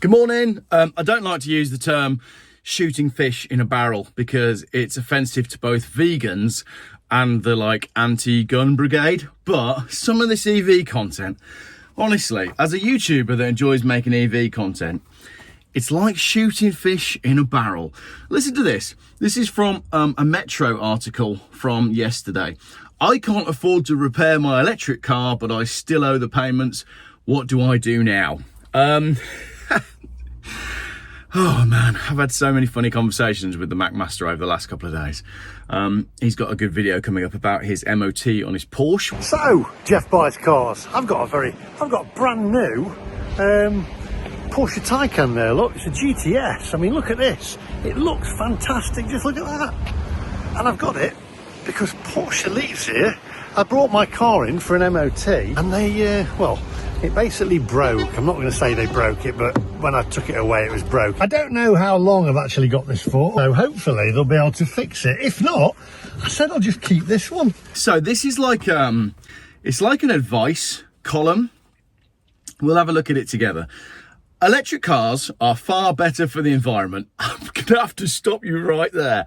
Good morning. I don't like to use the term shooting fish in a barrel because it's offensive to both vegans and the anti-gun brigade. But some of this EV content, honestly, as a YouTuber that enjoys making EV content, it's like shooting fish in a barrel. Listen to this. This is from a Metro article from yesterday. I can't afford to repair my electric car, but I still owe the payments. What do I do now? Oh man, I've had so many funny conversations with the Mac Master over the last couple of days. He's got a good video coming up about his MOT on his Porsche. So, Geoff buys cars. I've got a brand new Porsche Taycan there. Look, it's a GTS. I mean, look at this. It looks fantastic. Just look at that. And I've got it because Porsche Leaf's here. I brought my car in for an MOT and they, it basically broke. I'm not going to say they broke it, but when I took it away, it was broke. I don't know how long I've actually got this for, so hopefully they'll be able to fix it. If not, I said I'll just keep this one. So this is it's like an advice column. We'll have a look at it together. Electric cars are far better for the environment. I'm going to have to stop you right there.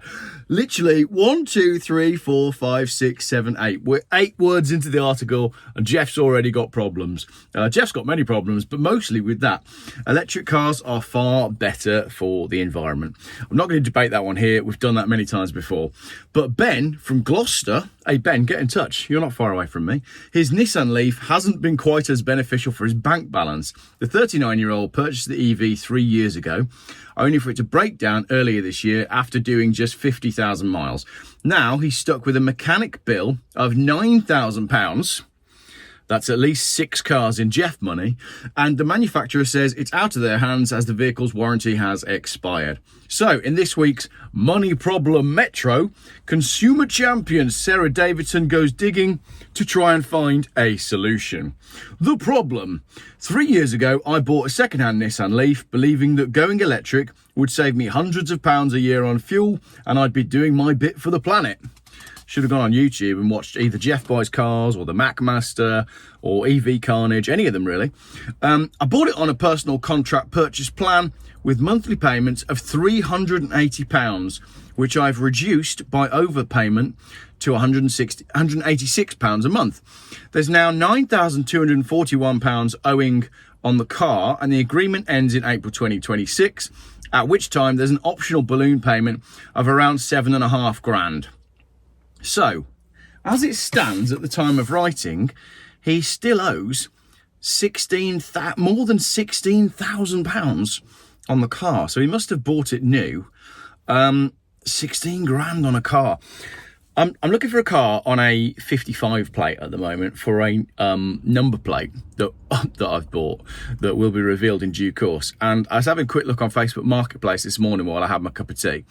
Literally 1, 2, 3, 4, 5, 6, 7, 8. We're 8 words into the article and Geoff's already got problems. Geoff's got many problems, but mostly with that. Electric cars are far better for the environment. I'm not going to debate that one here. We've done that many times before. But Ben from Gloucester, hey Ben, get in touch. You're not far away from me. His Nissan Leaf hasn't been quite as beneficial for his bank balance. The 39-year-old purchased the EV 3 years ago, only for it to break down earlier this year after doing just 50,000 miles. Now he's stuck with a mechanic bill of £9,000. That's at least 6 cars in Geoff money. And the manufacturer says it's out of their hands as the vehicle's warranty has expired. So in this week's Money Problem Metro, consumer champion Sarah Davidson goes digging to try and find a solution. The problem: 3 years ago, I bought a second-hand Nissan Leaf, believing that going electric would save me hundreds of pounds a year on fuel and I'd be doing my bit for the planet. Should have gone on YouTube and watched either Geoff Buys Cars or the Mac Master or EV Carnage, any of them really. I bought it on a personal contract purchase plan with monthly payments of £380, which I've reduced by overpayment to £186 a month. There's now £9,241 owing on the car, and the agreement ends in April 2026, at which time there's an optional balloon payment of around £7,500. So, as it stands at the time of writing, he still owes more than £16,000 on the car. So he must have bought it new. 16 grand on a car. I'm looking for a car on a 55 plate at the moment for a number plate that I've bought that will be revealed in due course. And I was having a quick look on Facebook Marketplace this morning while I had my cup of tea.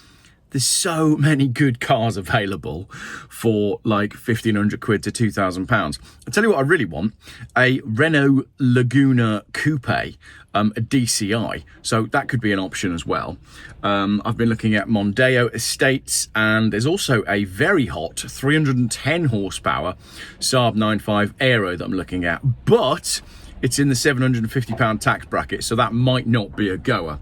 There's so many good cars available for like 1,500 quid to £2,000. I'll tell you what I really want: a Renault Laguna Coupe, a DCI. So that could be an option as well. I've been looking at Mondeo Estates, and there's also a very hot 310 horsepower Saab 9.5 Aero that I'm looking at. But it's in the £750 tax bracket, so that might not be a goer.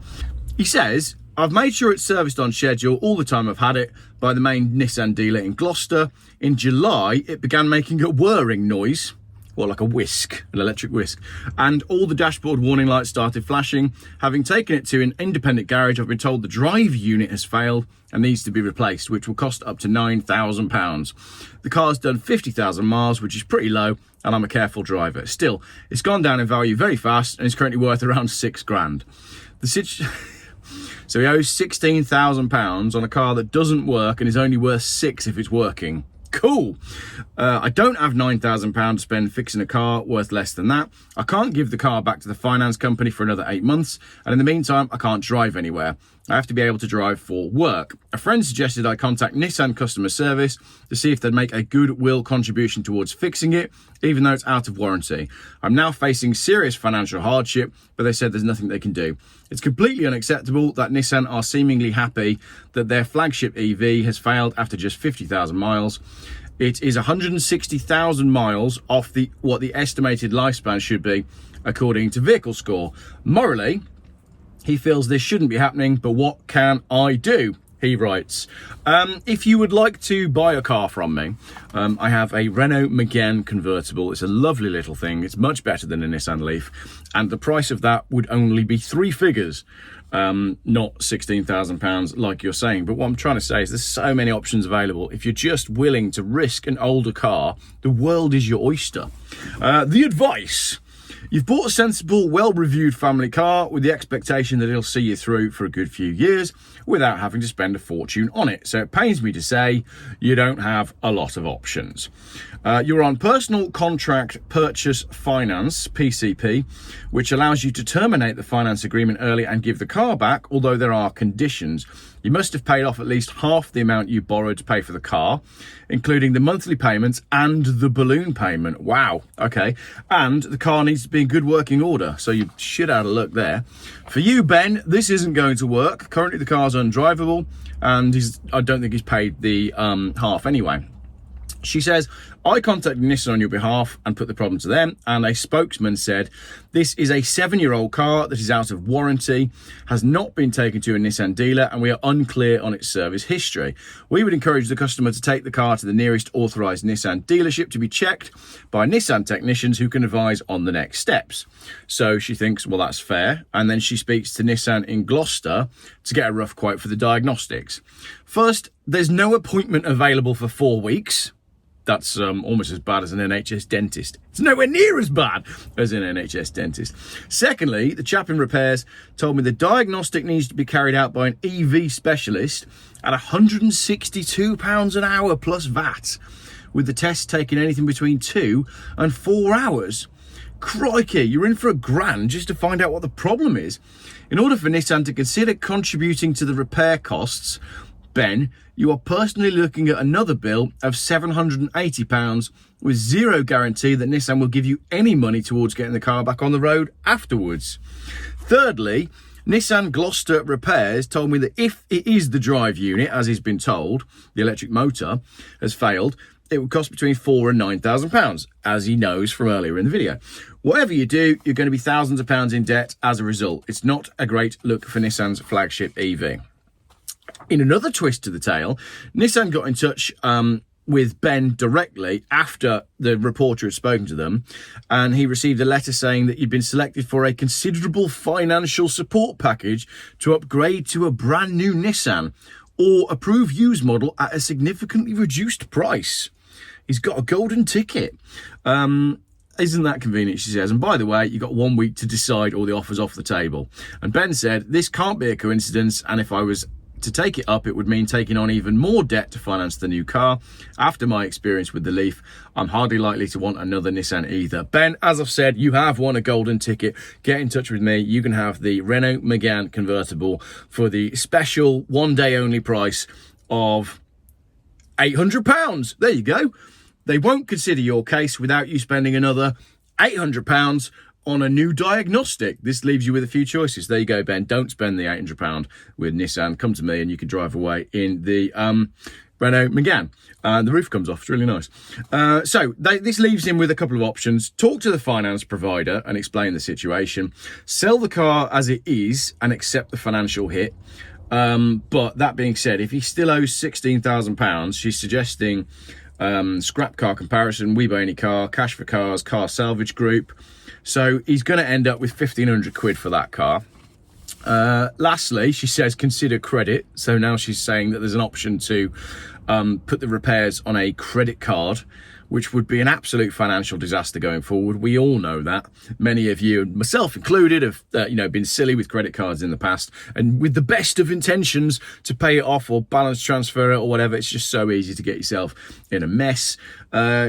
He says, I've made sure it's serviced on schedule all the time I've had it by the main Nissan dealer in Gloucester. In July, it began making a whirring noise, like a whisk, an electric whisk, and all the dashboard warning lights started flashing. Having taken it to an independent garage, I've been told the drive unit has failed and needs to be replaced, which will cost up to £9,000. The car's done 50,000 miles, which is pretty low, and I'm a careful driver. Still, it's gone down in value very fast and is currently worth around 6 grand. So he owes £16,000 on a car that doesn't work and is only worth 6 if it's working. Cool. I don't have £9,000 to spend fixing a car worth less than that. I can't give the car back to the finance company for another 8 months. And in the meantime, I can't drive anywhere. I have to be able to drive for work. A friend suggested I contact Nissan customer service to see if they'd make a goodwill contribution towards fixing it, even though it's out of warranty. I'm now facing serious financial hardship, but they said there's nothing they can do. It's completely unacceptable that Nissan are seemingly happy that their flagship EV has failed after just 50,000 miles. It is 160,000 miles off what the estimated lifespan should be, according to Vehicle Score. Morally, He feels this shouldn't be happening, but what can I do? He writes, if you would like to buy a car from me, I have a Renault Megane convertible. It's a lovely little thing. It's much better than a Nissan Leaf. And the price of that would only be 3 figures, not £16,000 like you're saying. But what I'm trying to say is there's so many options available. If you're just willing to risk an older car, the world is your oyster. The advice. You've bought a sensible, well-reviewed family car with the expectation that it'll see you through for a good few years without having to spend a fortune on it. So it pains me to say you don't have a lot of options. You're on personal contract purchase finance, PCP, which allows you to terminate the finance agreement early and give the car back, although there are conditions. You must have paid off at least half the amount you borrowed to pay for the car, including the monthly payments and the balloon payment. Wow, okay. And the car needs to be in good working order, so you're shit out of luck there. For you, Ben, this isn't going to work. Currently, the car's undrivable, and I don't think he's paid the half anyway. She says, I contacted Nissan on your behalf and put the problem to them, and a spokesman said, this is a 7-year-old car that is out of warranty, has not been taken to a Nissan dealer, and we are unclear on its service history. We would encourage the customer to take the car to the nearest authorised Nissan dealership to be checked by Nissan technicians who can advise on the next steps. So she thinks, well, that's fair. And then she speaks to Nissan in Gloucester to get a rough quote for the diagnostics. First, there's no appointment available for 4 weeks. That's almost as bad as an NHS dentist. It's nowhere near as bad as an NHS dentist. Secondly, the chap in repairs told me the diagnostic needs to be carried out by an EV specialist at £162 an hour plus VAT, with the test taking anything between 2 and 4 hours. Crikey, you're in for £1,000 just to find out what the problem is. In order for Nissan to consider contributing to the repair costs, Ben, you are personally looking at another bill of £780 with zero guarantee that Nissan will give you any money towards getting the car back on the road afterwards. Thirdly, Nissan Gloucester Repairs told me that if it is the drive unit, as he's been told, the electric motor has failed, it would cost between £4,000 and £9,000, as he knows from earlier in the video. Whatever you do, you're going to be thousands of pounds in debt as a result. It's not a great look for Nissan's flagship EV. In another twist to the tale, Nissan got in touch with Ben directly after the reporter had spoken to them, and he received a letter saying that you'd been selected for a considerable financial support package to upgrade to a brand new Nissan or approved used model at a significantly reduced price. He's got a golden ticket. Isn't that convenient, she says. And by the way, you got 1 week to decide all the offers off the table. And Ben said, this can't be a coincidence, and if I was to take it up, it would mean taking on even more debt to finance the new car. After my experience with the Leaf, I'm hardly likely to want another Nissan either. Ben, as I've said, you have won a golden ticket. Get in touch with me. You can have the Renault Megane convertible for the special one-day only price of £800. There you go. They won't consider your case without you spending another £800 on a new diagnostic. This leaves you with a few choices. There you go, Ben. Don't spend the £800 with Nissan. Come to me and you can drive away in the Renault Megane. The roof comes off. It's really nice. This leaves him with a couple of options. Talk to the finance provider and explain the situation. Sell the car as it is and accept the financial hit. But that being said, if he still owes £16,000, she's suggesting scrap car comparison, We Buy Any Car, Cash for Cars, Car Salvage Group. So he's going to end up with 1,500 quid for that car. Lastly, she says consider credit. So now she's saying that there's an option to put the repairs on a credit card, which would be an absolute financial disaster going forward. We all know that. Many of you, myself included, have been silly with credit cards in the past, and with the best of intentions to pay it off or balance transfer it or whatever, it's just so easy to get yourself in a mess.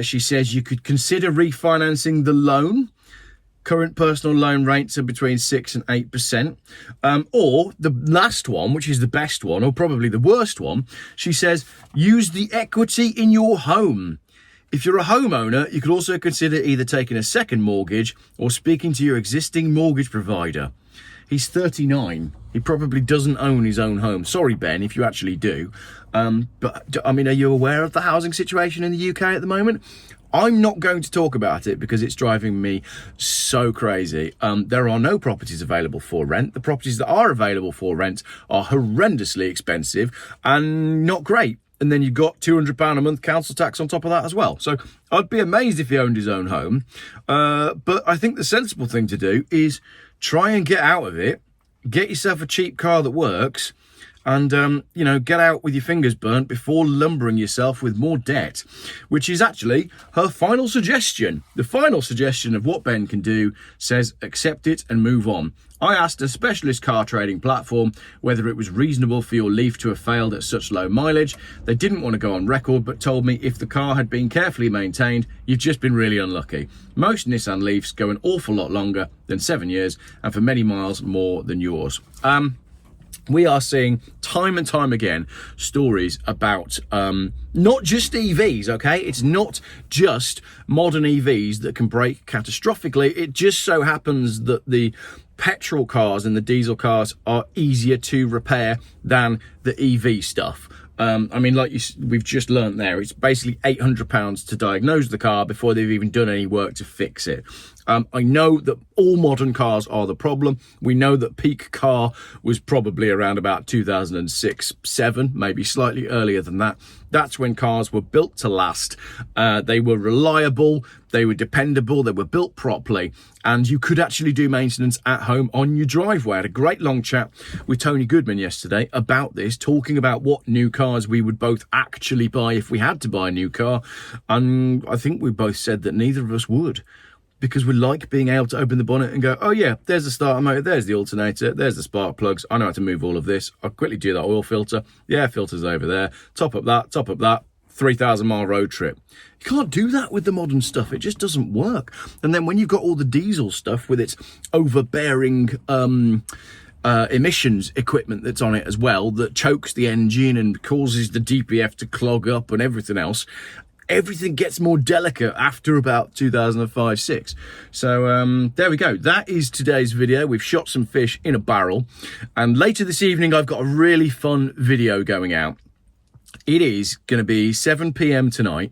She says you could consider refinancing the loan. Current personal loan rates are between 6 and 8%. Or the last one, which is the best one, or probably the worst one, she says, use the equity in your home. If you're a homeowner, you could also consider either taking a second mortgage or speaking to your existing mortgage provider. He's 39. He probably doesn't own his own home. Sorry, Ben, if you actually do. But, I mean, are you aware of the housing situation in the UK at the moment? I'm not going to talk about it because it's driving me so crazy. There are no properties available for rent. The properties that are available for rent are horrendously expensive and not great. And then you've got £200 a month council tax on top of that as well. So I'd be amazed if he owned his own home. But I think the sensible thing to do is try and get out of it, get yourself a cheap car that works, and, get out with your fingers burnt before lumbering yourself with more debt, which is actually her final suggestion. The final suggestion of what Ben can do says accept it and move on. I asked a specialist car trading platform whether it was reasonable for your Leaf to have failed at such low mileage. They didn't want to go on record, but told me if the car had been carefully maintained, you've just been really unlucky. Most Nissan Leafs go an awful lot longer than 7 years and for many miles more than yours. We are seeing time and time again stories about not just EVs, okay? It's not just modern EVs that can break catastrophically. It just so happens that the petrol cars and the diesel cars are easier to repair than the EV stuff. We've just learnt there, it's basically £800 to diagnose the car before they've even done any work to fix it. I know that all modern cars are the problem. We know that peak car was probably around about 2006-7, maybe slightly earlier than that. That's when cars were built to last. They were reliable, they were dependable, they were built properly, and you could actually do maintenance at home on your driveway. I had a great long chat with Tony Goodman yesterday about this, talking about what new cars we would both actually buy if we had to buy a new car. And I think we both said that neither of us would, because we like being able to open the bonnet and go, oh yeah, there's the starter motor, there's the alternator, there's the spark plugs. I know how to move all of this. I'll quickly do that oil filter. The air filter's over there. Top up that, 3,000 mile road trip. You can't do that with the modern stuff. It just doesn't work. And then when you've got all the diesel stuff with its overbearing emissions equipment that's on it as well, that chokes the engine and causes the DPF to clog up and everything else, everything gets more delicate after about 2005-6. So there we go. That is today's video. We've shot some fish in a barrel. And later this evening, I've got a really fun video going out. It is going to be 7 p.m. tonight,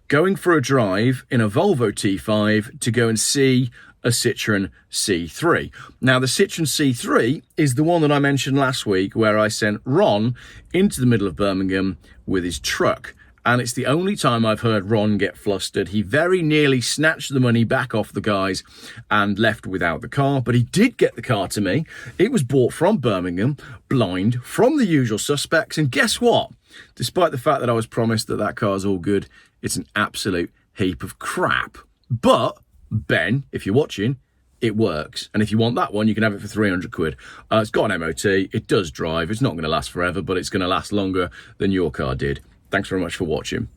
going for a drive in a Volvo T5 to go and see a Citroen C3. Now, the Citroen C3 is the one that I mentioned last week where I sent Ron into the middle of Birmingham with his truck. And it's the only time I've heard Ron get flustered. He very nearly snatched the money back off the guys and left without the car, but he did get the car to me. It was bought from Birmingham, blind, from the usual suspects, and guess what? Despite the fact that I was promised that that car's all good, it's an absolute heap of crap. But, Ben, if you're watching, it works. And if you want that one, you can have it for 300 quid. It's got an MOT, it does drive, it's not going to last forever, but it's going to last longer than your car did. Thanks very much for watching.